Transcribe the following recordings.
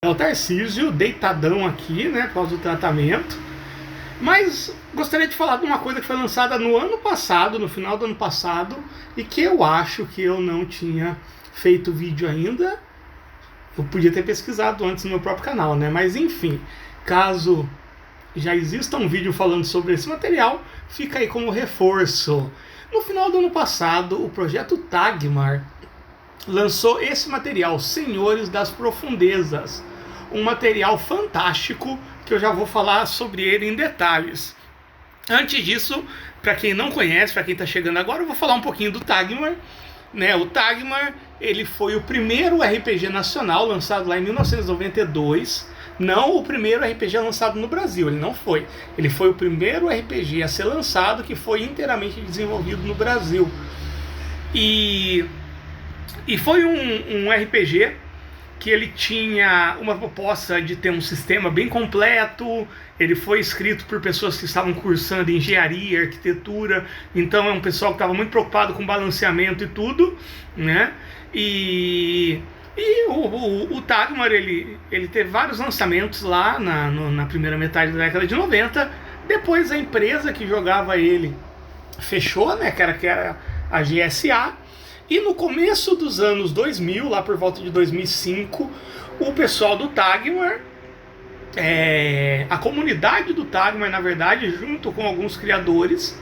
É o Tarcísio deitadão aqui, né, por causa do tratamento. Mas gostaria de falar de uma coisa que foi lançada no ano passado, no final do ano passado, e que eu acho que eu não tinha feito vídeo ainda. Eu podia ter pesquisado antes no meu próprio canal, né? Mas enfim, caso já exista um vídeo falando sobre esse material, fica aí como reforço. No final do ano passado, o projeto Tagmar lançou esse material, Senhores das Profundezas. Um material fantástico que eu já vou falar sobre ele em detalhes. Antes disso, para quem não conhece, para quem está chegando agora, eu vou falar um pouquinho do Tagmar. Né? O Tagmar, ele foi o primeiro RPG nacional lançado lá em 1992. Não o primeiro RPG lançado no Brasil, ele não foi. Ele foi o primeiro RPG a ser lançado que foi inteiramente desenvolvido no Brasil. E foi um RPG que ele tinha uma proposta de ter um sistema bem completo. Ele foi escrito por pessoas que estavam cursando engenharia, arquitetura, então é um pessoal que estava muito preocupado com balanceamento e tudo, né? E o Tagmar, ele teve vários lançamentos lá na primeira metade da década de 90. Depois a empresa que jogava ele fechou, né? Que era a GSA. E no começo dos anos 2000, lá por volta de 2005, o pessoal do Tagmar, a comunidade do Tagmar, na verdade, junto com alguns criadores,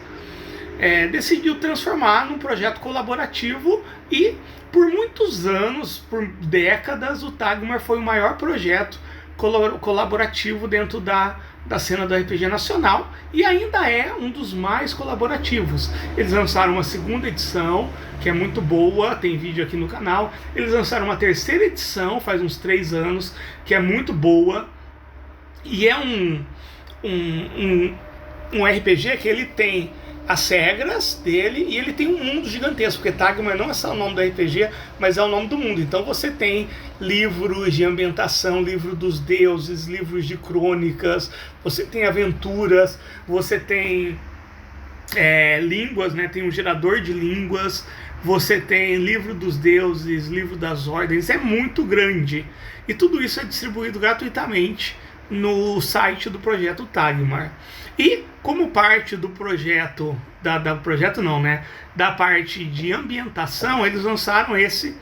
decidiu transformar num projeto colaborativo. E por muitos anos, por décadas, o Tagmar foi o maior projeto colaborativo dentro da cena do RPG nacional, e ainda é um dos mais colaborativos. Eles lançaram uma segunda edição, que é muito boa, tem vídeo aqui no canal. Eles lançaram uma terceira edição, faz uns 3 anos, que é muito boa, e é um RPG que ele tem as regras dele e ele tem um mundo gigantesco, porque Tagmar não é só o nome do RPG, mas é o nome do mundo. Então você tem livros de ambientação, livro dos deuses, livros de crônicas, você tem aventuras, você tem línguas, né? Tem um gerador de línguas, você tem livro dos deuses, livro das ordens. É muito grande, e tudo isso é distribuído gratuitamente no site do projeto Tagmar. E como parte do projeto, da parte de ambientação, eles lançaram esse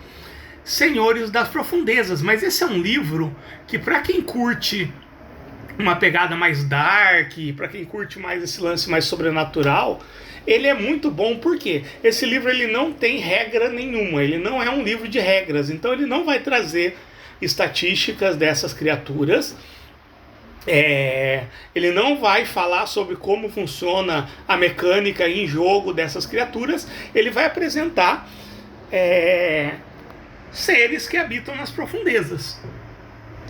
Senhores das Profundezas. Mas esse é um livro que, para quem curte uma pegada mais dark, para quem curte mais esse lance mais sobrenatural, ele é muito bom. Porque esse livro ele não tem regra nenhuma, ele não é um livro de regras, então ele não vai trazer estatísticas dessas criaturas. Ele não vai falar sobre como funciona a mecânica em jogo dessas criaturas. Ele vai apresentar seres que habitam nas profundezas.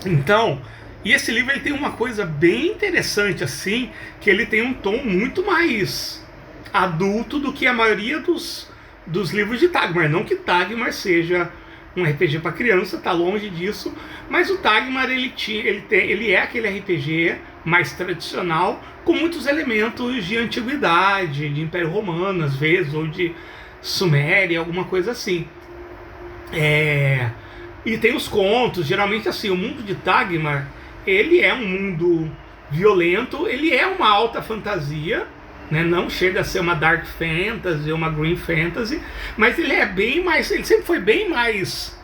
Então, e esse livro ele tem uma coisa bem interessante, assim, que ele tem um tom muito mais adulto do que a maioria dos livros de Tagmar. Não que Tagmar seja um RPG para criança, tá longe disso, mas o Tagmar ele é aquele RPG mais tradicional, com muitos elementos de antiguidade, de Império Romano às vezes, ou de Suméria, alguma coisa assim. E tem os contos, geralmente assim, o mundo de Tagmar, ele é um mundo violento, ele é uma alta fantasia, né? Não chega a ser uma dark fantasy ou uma green fantasy, mas ele é bem mais, ele sempre foi bem mais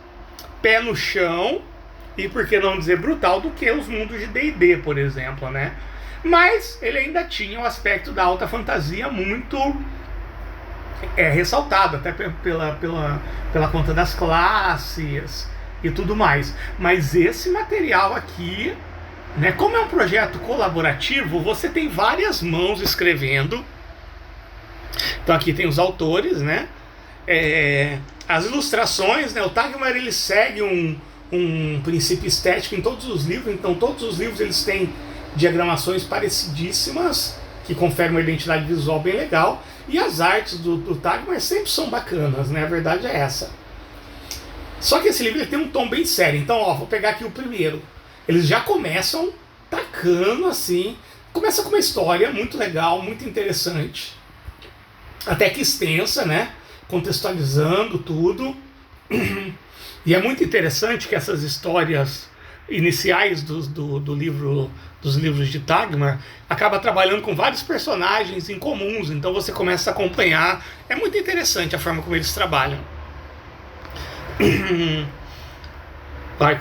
pé no chão, e por que não dizer brutal, do que os mundos de D&D, por exemplo, né? Mas ele ainda tinha o aspecto da alta fantasia muito ressaltado, até pela conta das classes e tudo mais. Mas esse material aqui, né, como é um projeto colaborativo, você tem várias mãos escrevendo. Então aqui tem os autores, né? As ilustrações, né? O Tagmar ele segue um princípio estético em todos os livros. Então todos os livros eles têm diagramações parecidíssimas, que conferem uma identidade visual bem legal. E as artes do Tagmar sempre são bacanas, né? A verdade é essa. Só que esse livro ele tem um tom bem sério. Então, vou pegar aqui o primeiro. Eles já começam tacando assim. Começa com uma história muito legal, muito interessante. Até que extensa, né? Contextualizando tudo. E é muito interessante que essas histórias iniciais do livro, dos livros de Tagmar, acaba trabalhando com vários personagens incomuns, então você começa a acompanhar. É muito interessante a forma como eles trabalham.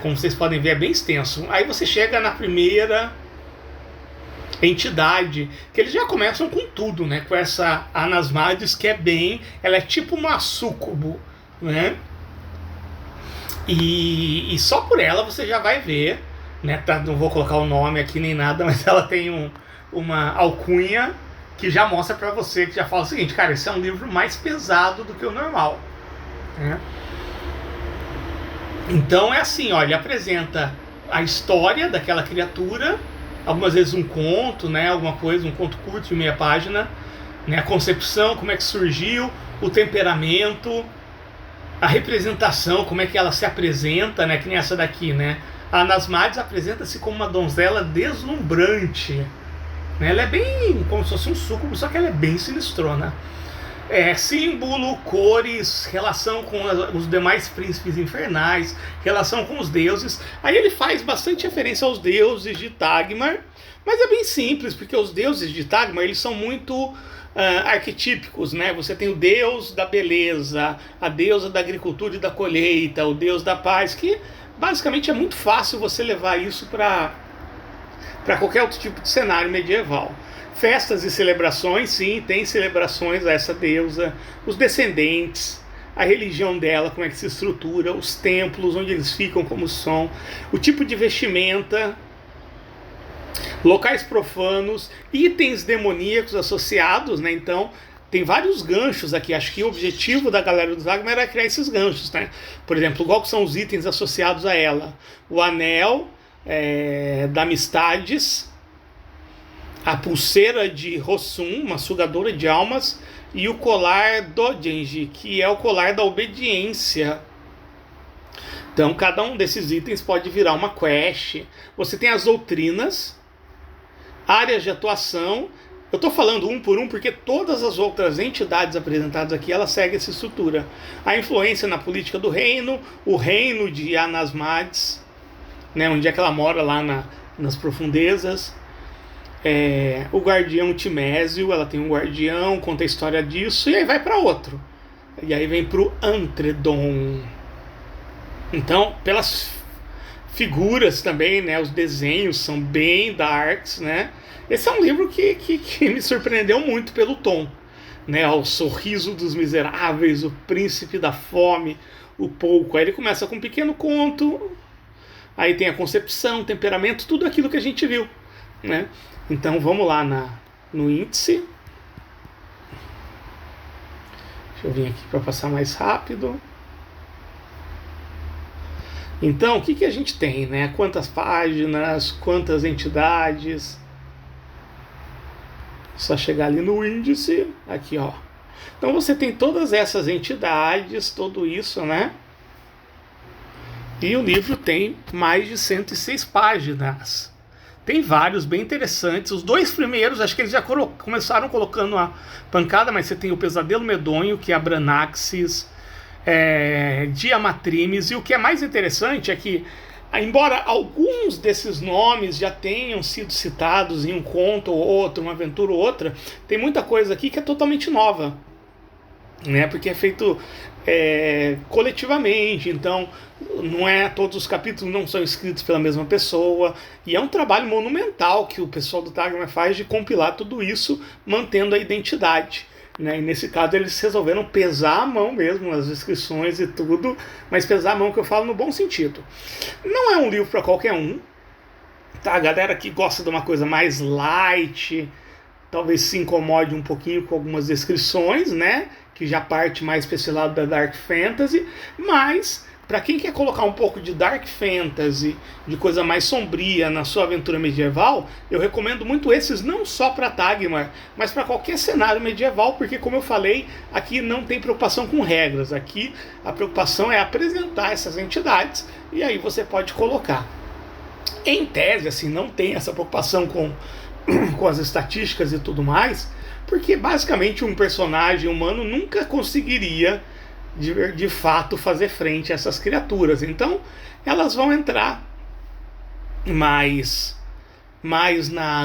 Como vocês podem ver, é bem extenso. Aí você chega na primeira entidade, que eles já começam com tudo, né? Com essa Anasmades, que é bem... Ela é tipo uma súcubo, né? E só por ela você já vai ver, né? Não vou colocar o nome aqui nem nada, mas ela tem uma alcunha que já mostra pra você, que já fala o seguinte: cara, esse é um livro mais pesado do que o normal, né? Então é assim, ó, ele apresenta a história daquela criatura, algumas vezes um conto, né, alguma coisa, um conto curto de meia página, né, a concepção, como é que surgiu, o temperamento, a representação, como é que ela se apresenta, né, que nem essa daqui, né. A Anasmades apresenta-se como uma donzela deslumbrante, né, ela é bem como se fosse um súcubo, só que ela é bem sinistrona. Símbolo, cores, relação com os demais príncipes infernais, relação com os deuses. Aí ele faz bastante referência aos deuses de Tagmar, mas é bem simples, porque os deuses de Tagmar, eles são muito arquetípicos, né? Você tem o deus da beleza, a deusa da agricultura e da colheita, o deus da paz, que basicamente é muito fácil você levar isso para qualquer outro tipo de cenário medieval. Festas e celebrações, sim, tem celebrações a essa deusa, os descendentes, a religião dela, como é que se estrutura, os templos, onde eles ficam, como são, o tipo de vestimenta, locais profanos, itens demoníacos associados, né? Então, tem vários ganchos aqui. Acho que o objetivo da galera do Tagmar era criar esses ganchos, né? Por exemplo, qual que são os itens associados a ela? O anel da Amistades, a pulseira de Rossum, uma sugadora de almas, e o colar Dogenji, que é o colar da obediência. Então, cada um desses itens pode virar uma quest. Você tem as doutrinas, áreas de atuação. Eu estou falando um por um porque todas as outras entidades apresentadas aqui, elas seguem essa estrutura. A influência na política do reino, o reino de Anasmades, né, onde é que ela mora, lá nas profundezas. O guardião Timésio, ela tem um guardião, conta a história disso, e aí vai para outro. E aí vem para o Antredon. Então, pelas figuras também, né, os desenhos são bem darks, né? Esse é um livro que me surpreendeu muito pelo tom, né? O sorriso dos miseráveis, o príncipe da fome, o pouco. Aí ele começa com um pequeno conto, aí tem a concepção, temperamento, tudo aquilo que a gente viu, né? Então vamos lá no índice. Deixa eu vir aqui para passar mais rápido. Então, o que a gente tem, né? Quantas páginas, quantas entidades. Só chegar ali no índice, aqui, ó. Então você tem todas essas entidades, tudo isso, né? E o livro tem mais de 106 páginas. Tem vários bem interessantes. Os dois primeiros, acho que eles já começaram colocando a pancada, mas você tem o Pesadelo Medonho, que é a Abranaxis, Diamatrimes, e o que é mais interessante é que, embora alguns desses nomes já tenham sido citados em um conto ou outro, uma aventura ou outra, tem muita coisa aqui que é totalmente nova, né? Porque é feito coletivamente, então todos os capítulos não são escritos pela mesma pessoa, e é um trabalho monumental que o pessoal do Tagmar faz de compilar tudo isso, mantendo a identidade, né? E nesse caso eles resolveram pesar a mão mesmo nas descrições e tudo, mas pesar a mão que eu falo no bom sentido. Não é um livro para qualquer um, tá? A galera que gosta de uma coisa mais light talvez se incomode um pouquinho com algumas descrições, né? Que já parte mais para esse lado da Dark Fantasy, mas para quem quer colocar um pouco de Dark Fantasy, de coisa mais sombria na sua aventura medieval, eu recomendo muito esses, não só para Tagmar, mas para qualquer cenário medieval, porque, como eu falei, aqui não tem preocupação com regras, aqui a preocupação é apresentar essas entidades, e aí você pode colocar. Em tese, assim, não tem essa preocupação com as estatísticas e tudo mais, porque basicamente um personagem humano nunca conseguiria de fato fazer frente a essas criaturas. Então elas vão entrar mais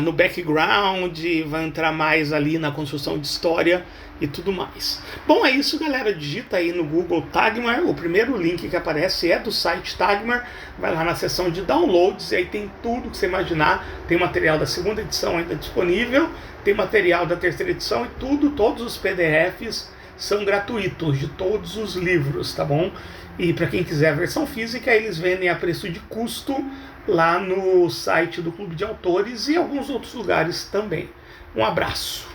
no background, vai entrar mais ali na construção de história e tudo mais. Bom, é isso, galera. Digita aí no Google Tagmar. O primeiro link que aparece é do site Tagmar. Vai lá na seção de downloads e aí tem tudo que você imaginar. Tem material da segunda edição ainda disponível, tem material da terceira edição e todos os PDFs são gratuitos de todos os livros, tá bom? E para quem quiser a versão física, eles vendem a preço de custo lá no site do Clube de Autores e alguns outros lugares também. Um abraço!